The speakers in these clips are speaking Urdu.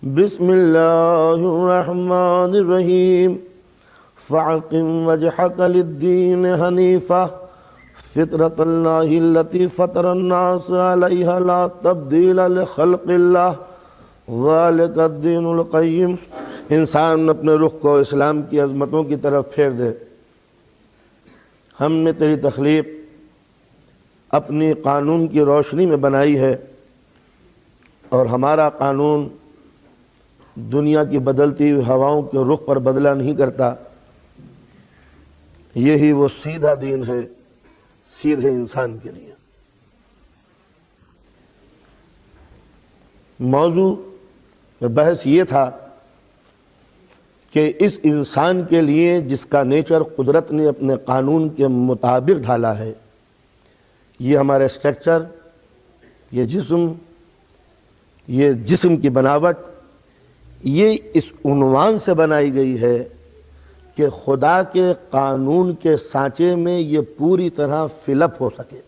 بسم اللہ الرحمن الرحیم فَأَقِمْ وَجْهَكَ لِلدِّينِ حَنِيفًا فِطْرَةَ اللَّهِ الَّتِي فَطَرَ النَّاسَ عَلَيْهَا لَا تَبْدِيلَ لِخَلْقِ اللَّهِ ذَلِكَ الدِّينُ الْقَيِّمُ۔ انسان اپنے رخ کو اسلام کی عظمتوں کی طرف پھیر دے۔ ہم نے تیری تخلیق اپنی قانون کی روشنی میں بنائی ہے، اور ہمارا قانون دنیا کی بدلتی ہوئی ہواؤں کے رخ پر بدلہ نہیں کرتا۔ یہی وہ سیدھا دین ہے سیدھے انسان کے لیے۔ موضوع بحث یہ تھا کہ اس انسان کے لیے جس کا نیچر قدرت نے اپنے قانون کے مطابق ڈھالا ہے، یہ ہمارا اسٹرکچر، یہ جسم کی بناوٹ، یہ اس عنوان سے بنائی گئی ہے کہ خدا کے قانون کے سانچے میں یہ پوری طرح فل اپ ہو سکے۔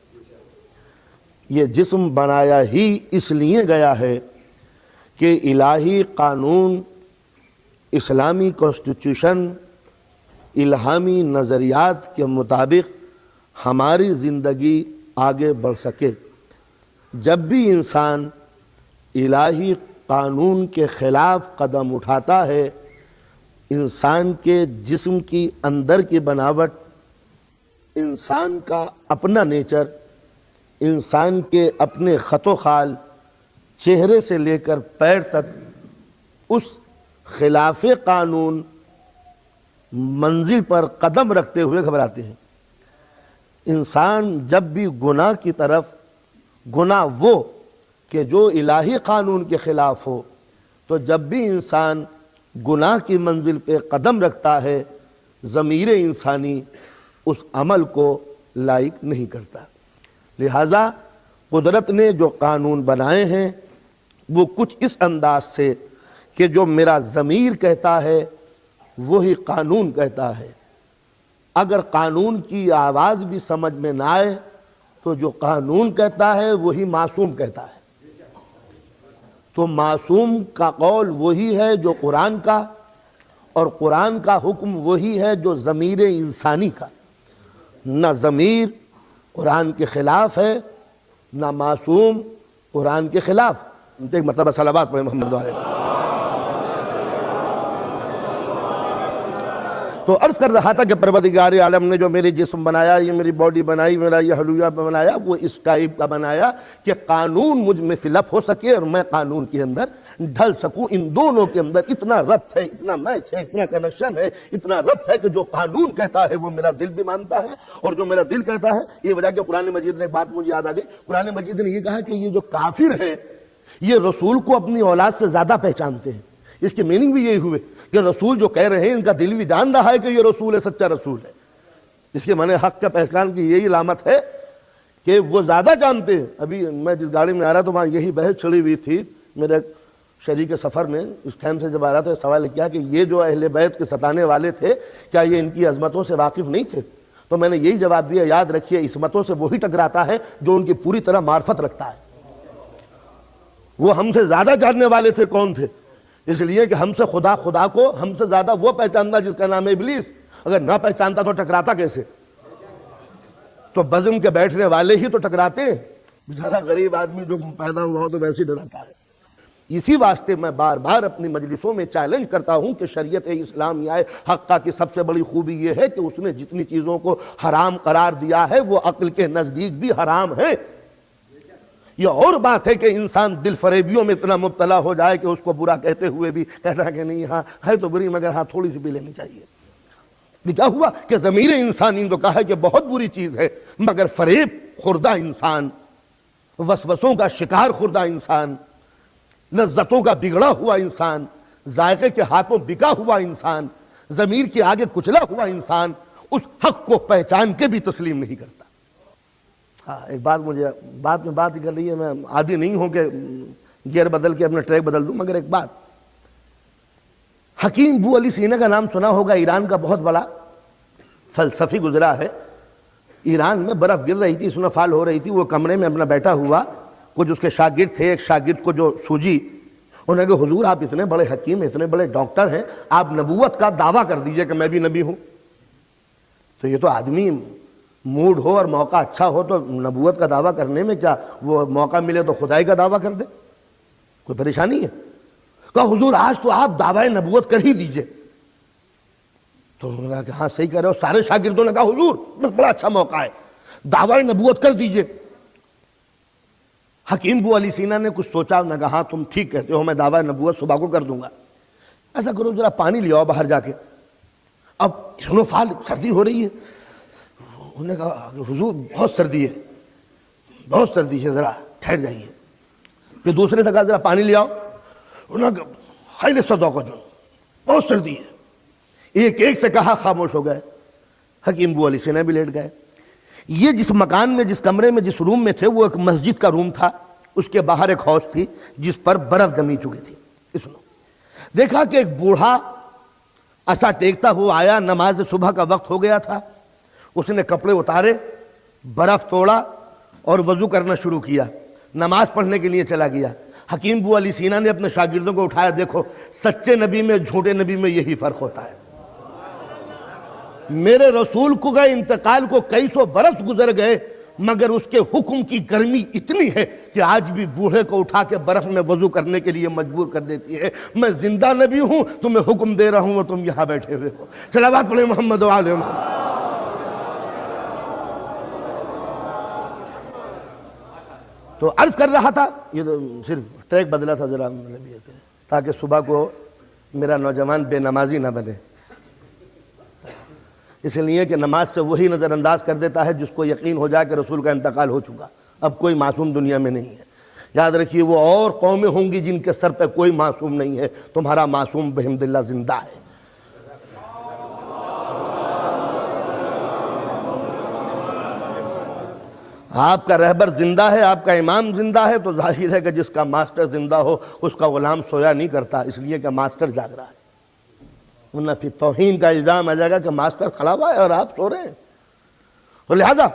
یہ جسم بنایا ہی اس لیے گیا ہے کہ الہی قانون، اسلامی کانسٹیٹیوشن، الہامی نظریات کے مطابق ہماری زندگی آگے بڑھ سکے۔ جب بھی انسان الہی قانون کے خلاف قدم اٹھاتا ہے، انسان کے جسم کی اندر کی بناوٹ، انسان کا اپنا نیچر، انسان کے اپنے خط و خال، چہرے سے لے کر پیر تک اس خلاف قانون منزل پر قدم رکھتے ہوئے گھبراتے ہیں۔ انسان جب بھی گناہ کی طرف، گناہ وہ کہ جو الہی قانون کے خلاف ہو، تو جب بھی انسان گناہ کی منزل پہ قدم رکھتا ہے، ضمیر انسانی اس عمل کو لائق نہیں کرتا۔ لہذا قدرت نے جو قانون بنائے ہیں وہ کچھ اس انداز سے کہ جو میرا ضمیر کہتا ہے وہی قانون کہتا ہے۔ اگر قانون کی آواز بھی سمجھ میں نہ آئے تو جو قانون کہتا ہے وہی معصوم کہتا ہے۔ تو معصوم کا قول وہی ہے جو قرآن کا، اور قرآن کا حکم وہی ہے جو ضمیر انسانی کا۔ نہ ضمیر قرآن کے خلاف ہے، نہ معصوم قرآن کے خلاف۔ ایک مرتبہ صلوات پڑھیں محمد علیہ۔ تو عرض کر رہا تھا کہ پروردگار عالم نے جو میری جسم بنایا، یہ میری باڈی بنائی، میرا یہ حلیہ بنایا، وہ اس ٹائپ کا بنایا کہ قانون مجھ میں فل اپ ہو سکے اور میں قانون کے اندر ڈھل سکوں۔ ان دونوں کے اندر اتنا ربط ہے، اتنا میچ ہے، اتنا کنیکشن ہے، اتنا ربط ہے کہ جو قانون کہتا ہے وہ میرا دل بھی مانتا ہے، اور جو میرا دل کہتا ہے، یہ وجہ کہ قرآن مجید نے ایک بات مجھے یاد آ گئی۔ قرآن مجید نے یہ کہا کہ یہ جو کافر ہیں یہ رسول کو اپنی اولاد سے زیادہ پہچانتے ہیں۔ اس کی میننگ بھی یہی ہوئے کہ رسول جو کہہ رہے ہیں ان کا دل بھی جان رہا ہے کہ یہ رسول ہے، سچا رسول ہے۔ اس کے معنی حق کا پہچان کی یہی علامت ہے کہ وہ زیادہ جانتے ہیں۔ ابھی میں جس گاڑی میں آ رہا تو وہاں یہی بحث چھڑی ہوئی تھی میرے شریک سفر میں، اس ٹائم سے جب آ رہا تو سوال کیا کہ یہ جو اہل بیت کے ستانے والے تھے کیا یہ ان کی عظمتوں سے واقف نہیں تھے؟ تو میں نے یہی جواب دیا، یاد رکھیے عصمتوں سے وہی ٹکراتا ہے جو ان کی پوری طرح معرفت رکھتا ہے۔ وہ ہم سے زیادہ جاننے والے تھے، کون تھے؟ اس لیے کہ ہم سے خدا کو ہم سے زیادہ وہ پہچانتا جس کا نام ہے ابلیس۔ اگر نہ پہچانتا تو ٹکراتا کیسے؟ تو بزم کے بیٹھنے والے ہی تو ٹکراتے ہیں۔ بیچارہ غریب آدمی جو پیدا ہوا ہو تو ویسے ہی ڈراتا ہے۔ اسی واسطے میں بار بار اپنی مجلسوں میں چیلنج کرتا ہوں کہ شریعت اسلامیہ حقہ کی سب سے بڑی خوبی یہ ہے کہ اس نے جتنی چیزوں کو حرام قرار دیا ہے وہ عقل کے نزدیک بھی حرام ہے۔ یہ اور بات ہے کہ انسان دل فریبیوں میں اتنا مبتلا ہو جائے کہ اس کو برا کہتے ہوئے بھی کہتا ہے کہ نہیں، ہاں ہے تو بری مگر ہاں تھوڑی سی پی لینی چاہیے۔ یہ کیا ہوا کہ ضمیر انسانی تو کہا ہے کہ بہت بری چیز ہے، مگر فریب خوردہ انسان، وسوسوں کا شکار خوردہ انسان، لذتوں کا بگڑا ہوا انسان، ذائقے کے ہاتھوں بکا ہوا انسان، ضمیر کے آگے کچلا ہوا انسان اس حق کو پہچان کے بھی تسلیم نہیں کرتا۔ ہاں ایک بات مجھے بات میں بات ہی کر رہی ہے، میں عادی نہیں ہوں کہ گیئر بدل کے اپنا ٹریک بدل دوں، مگر ایک بات، حکیم بو علی سینا کا نام سنا ہوگا، ایران کا بہت بڑا فلسفی گزرا ہے۔ ایران میں برف گر رہی تھی، سنو فال ہو رہی تھی، وہ کمرے میں اپنا بیٹھا ہوا، کچھ اس کے شاگرد تھے، ایک شاگرد کو جو سوجی انہوں نے کہا حضور آپ اتنے بڑے حکیم اتنے بڑے ڈاکٹر ہیں، آپ نبوت کا دعویٰ کر دیجئے کہ میں بھی نبی ہوں۔ تو یہ تو آدمی موڈ ہو اور موقع اچھا ہو تو نبوت کا دعویٰ کرنے میں کیا، وہ موقع ملے تو خدائی کا دعویٰ کر دے، کوئی پریشانی ہے؟ کہا حضور آج تو آپ دعویٰ نبوت کر ہی دیجئے۔ تو انہوں نے کہا کہ ہاں صحیح کہہ رہے ہو۔ سارے شاگردوں نے کہا حضور بس بڑا اچھا موقع ہے، دعویٰ نبوت کر دیجئے۔ حکیم ابو علی سینا نے کچھ سوچا، انہوں نے کہا ہاں تم ٹھیک کہتے ہو، میں دعویٰ نبوت صبح کو کر دوں گا۔ ایسا کرو ذرا پانی لے آؤ باہر جا کے، اب سنو فال سردی ہو رہی ہے۔ انہوں نے کہا کہ حضور بہت سردی ہے، بہت سردی ہے، ذرا ٹھہر جائیے۔ پھر دوسرے سے کہا ذرا پانی لے آؤ، انہوں نے کہا خیلی صدو کو جو بہت سردی ہے۔ ایک ایک سے کہا، خاموش ہو گئے۔ حکیم ابو علی سینا بھی لیٹ گئے۔ یہ جس مکان میں، جس کمرے میں، جس روم میں تھے وہ ایک مسجد کا روم تھا، اس کے باہر ایک حوض تھی جس پر برف جمی چکی تھی۔ اس نے دیکھا کہ ایک بوڑھا عصا ٹیکتا ہوا آیا، نماز صبح کا وقت ہو گیا تھا، اس نے کپڑے اتارے، برف توڑا اور وضو کرنا شروع کیا، نماز پڑھنے کے لیے چلا گیا۔ حکیم ابو علی سینا نے اپنے شاگردوں کو اٹھایا، دیکھو سچے نبی میں جھوٹے نبی میں یہی فرق ہوتا ہے۔ میرے رسول کو گئے انتقال کو کئی سو برس گزر گئے، مگر اس کے حکم کی گرمی اتنی ہے کہ آج بھی بوڑھے کو اٹھا کے برف میں وضو کرنے کے لیے مجبور کر دیتی ہے۔ میں زندہ نبی ہوں، تمہیں حکم دے رہا ہوں اور تم یہاں بیٹھے ہوئے ہو۔ صلوات پڑھیں محمد و آل محمد۔ تو عرض کر رہا تھا، یہ تو صرف ٹریک بدلا تھا ذرا تاکہ صبح کو میرا نوجوان بے نمازی نہ بنے، اس لیے کہ نماز سے وہی نظر انداز کر دیتا ہے جس کو یقین ہو جائے کہ رسول کا انتقال ہو چکا، اب کوئی معصوم دنیا میں نہیں ہے۔ یاد رکھیے وہ اور قومیں ہوں گی جن کے سر پہ کوئی معصوم نہیں ہے، تمہارا معصوم بحمد اللہ زندہ ہے۔ آپ کا رہبر زندہ ہے، آپ کا امام زندہ ہے، تو ظاہر ہے کہ جس کا ماسٹر زندہ ہو اس کا غلام سویا نہیں کرتا، اس لیے کہ ماسٹر جاگ رہا ہے، ورنہ پھر توہین کا الزام آ جائے گا کہ ماسٹر کھڑا ہوا ہے اور آپ سو رہے ہیں۔ تو لہذا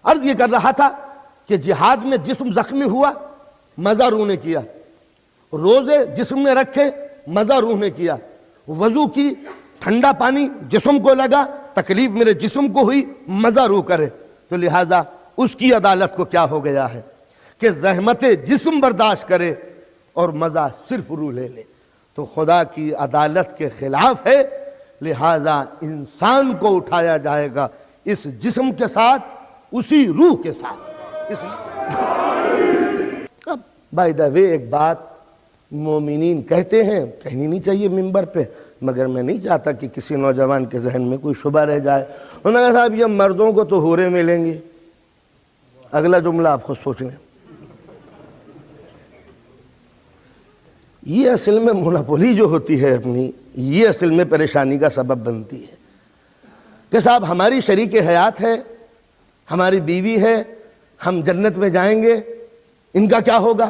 عرض یہ کر رہا تھا کہ جہاد میں جسم زخمی ہوا، مزہ روح نے کیا، روزے جسم میں رکھے، مزہ روح نے کیا، وضو کی، ٹھنڈا پانی جسم کو لگا، تکلیف میرے جسم کو ہوئی، مزہ روح کرے۔ تو لہذا اس کی عدالت کو کیا ہو گیا ہے کہ زحمت جسم برداشت کرے اور مزہ صرف روح لے لے، تو خدا کی عدالت کے خلاف ہے، لہذا انسان کو اٹھایا جائے گا اس جسم کے ساتھ، اسی روح کے ساتھ۔ اب بائی دا وے ایک بات مومنین کہتے ہیں، کہنی نہیں چاہیے ممبر پہ، مگر میں نہیں چاہتا کہ کسی نوجوان کے ذہن میں کوئی شبہ رہ جائے۔ انہوں نے کہا صاحب یہ مردوں کو تو حوریں ملیں گی، اگلا جملہ آپ خود سوچ لیں۔ یہ اصل میں مونوپولی جو ہوتی ہے اپنی، یہ اصل میں پریشانی کا سبب بنتی ہے کہ صاحب ہماری شریک حیات ہے، ہماری بیوی ہے، ہم جنت میں جائیں گے، ان کا کیا ہوگا؟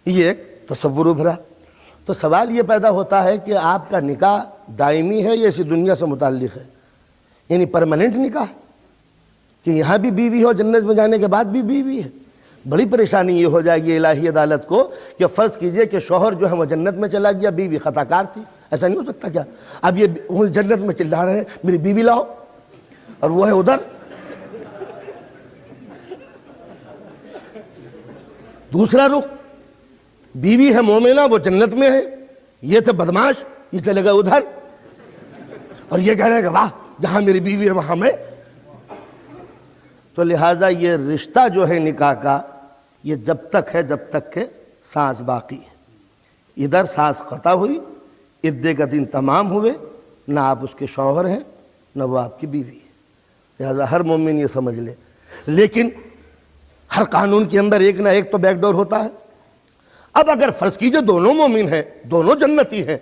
یہ ایک تصور ابھرا۔ تو سوال یہ پیدا ہوتا ہے کہ آپ کا نکاح دائمی ہے یا اسی دنیا سے متعلق ہے، یعنی پرماننٹ نکاح، کہ یہاں بھی بیوی ہو، جنت میں جانے کے بعد بھی بیوی ہے۔ بڑی پریشانی یہ ہو جائے گی الہی عدالت کو کہ فرض کیجئے کہ شوہر جو ہے وہ جنت میں چلا گیا، بیوی خطا کار تھی، ایسا نہیں ہو سکتا کیا؟ اب یہ جنت میں چلا رہے ہیں میری بیوی لاؤ، اور وہ ہے ادھر۔ دوسرا رخ، بیوی ہے مومنہ، وہ جنت میں ہے، یہ تھے بدماش، یہ چلے گئے ادھر، اور یہ کہہ رہے ہیں کہ واہ جہاں میری بیوی ہے وہاں میں۔ تو لہٰذا یہ رشتہ جو ہے نکاح کا، یہ جب تک ہے جب تک کہ سانس باقی ہے۔ ادھر سانس قطع ہوئی، عدے کا دن تمام ہوئے، نہ آپ اس کے شوہر ہیں نہ وہ آپ کی بیوی ہے۔ لہٰذا ہر مومن یہ سمجھ لے۔ لیکن ہر قانون کے اندر ایک نہ ایک تو بیک ڈور ہوتا ہے۔ اب اگر فرض کیجئے دونوں مومن ہیں، دونوں جنتی ہیں،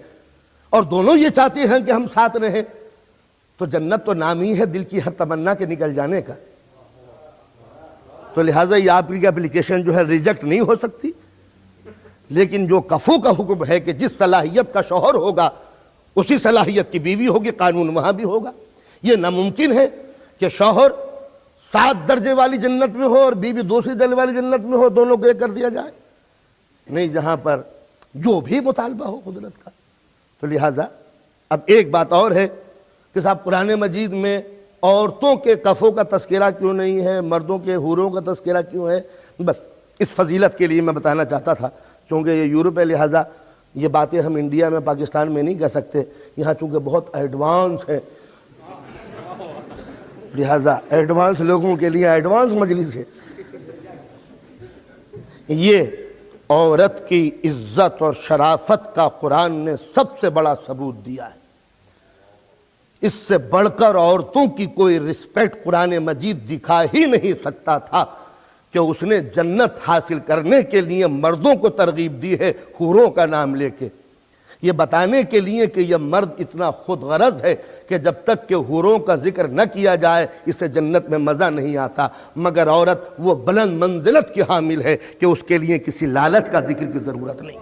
اور دونوں یہ چاہتے ہیں کہ ہم ساتھ رہیں، تو جنت تو نام ہی ہے دل کی ہر تمنا کے نکل جانے کا۔ تو لہٰذا یہ آپ کی اپلیکیشن جو ہے ریجیکٹ نہیں ہو سکتی۔ لیکن جو کفو کا حکم ہے کہ جس صلاحیت کا شوہر ہوگا اسی صلاحیت کی بیوی ہوگی، قانون وہاں بھی ہوگا۔ یہ ناممکن ہے کہ شوہر 7 درجے والی جنت میں ہو اور بیوی 2 درجے والی جنت میں ہو، دونوں کو ایک کر دیا جائے، نہیں جہاں پر جو بھی مطالبہ ہو قدرت کا. تو لہٰذا اب ایک بات اور ہے کہ صاحب قرآن مجید میں عورتوں کے کفوں کا تذکرہ کیوں نہیں ہے, مردوں کے حوروں کا تذکرہ کیوں ہے؟ بس اس فضیلت کے لیے میں بتانا چاہتا تھا, چونکہ یہ یورپ ہے لہٰذا یہ باتیں ہم انڈیا میں پاکستان میں نہیں کہہ سکتے, یہاں چونکہ بہت ایڈوانس ہے, لہٰذا ایڈوانس لوگوں کے لیے ایڈوانس مجلس ہے. یہ عورت کی عزت اور شرافت کا قرآن نے سب سے بڑا ثبوت دیا ہے. اس سے بڑھ کر عورتوں کی کوئی رسپیکٹ قرآن مجید دکھا ہی نہیں سکتا تھا کہ اس نے جنت حاصل کرنے کے لیے مردوں کو ترغیب دی ہے حوروں کا نام لے کے, یہ بتانے کے لیے کہ یہ مرد اتنا خود غرض ہے کہ جب تک کہ حوروں کا ذکر نہ کیا جائے اسے جنت میں مزہ نہیں آتا, مگر عورت وہ بلند منزلت کی حامل ہے کہ اس کے لیے کسی لالچ کا ذکر کی ضرورت نہیں.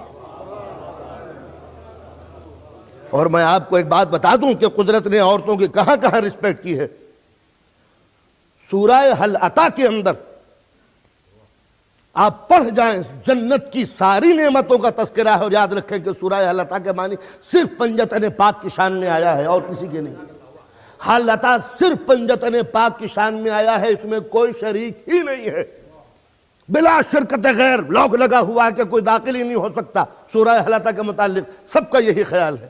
اور میں آپ کو ایک بات بتا دوں کہ قدرت نے عورتوں کی کہاں کہاں رسپیکٹ کی ہے. سورہ حل عطا کے اندر آپ پڑھ جائیں, جنت کی ساری نعمتوں کا تذکرہ ہے, اور یاد رکھیں کہ سورہ حل عطا کے معنی صرف پنجتن پاک کی شان میں آیا ہے اور کسی کے نہیں. حل عطا صرف پنجتن پاک کی شان میں آیا ہے, اس میں کوئی شریک ہی نہیں ہے, بلا شرکت غیر لوگ لگا ہوا ہے کہ کوئی داخل ہی نہیں ہو سکتا. سورہ حل عطا کے متعلق سب کا یہی خیال ہے.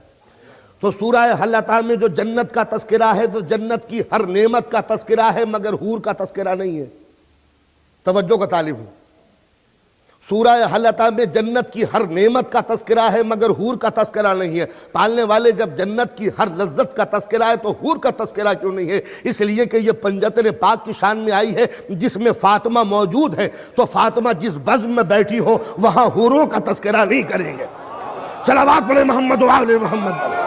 تو سورہ حل عطا میں جو جنت کا تذکرہ ہے تو جنت کی ہر نعمت کا تذکرہ ہے مگر حور کا تذکرہ نہیں ہے. توجہ کا طالب ہوں, سورہ حل عطا میں جنت کی ہر نعمت کا تذکرہ ہے مگر حور کا تذکرہ نہیں ہے. پالنے والے جب جنت کی ہر لذت کا تذکرہ ہے تو حور کا تذکرہ کیوں نہیں ہے؟ اس لیے کہ یہ پنجتن پاک کی شان میں آئی ہے جس میں فاطمہ موجود ہے, تو فاطمہ جس بزم میں بیٹھی ہو وہاں حوروں کا تذکرہ نہیں کریں گے. صلوات پڑھیں محمد و آل محمد.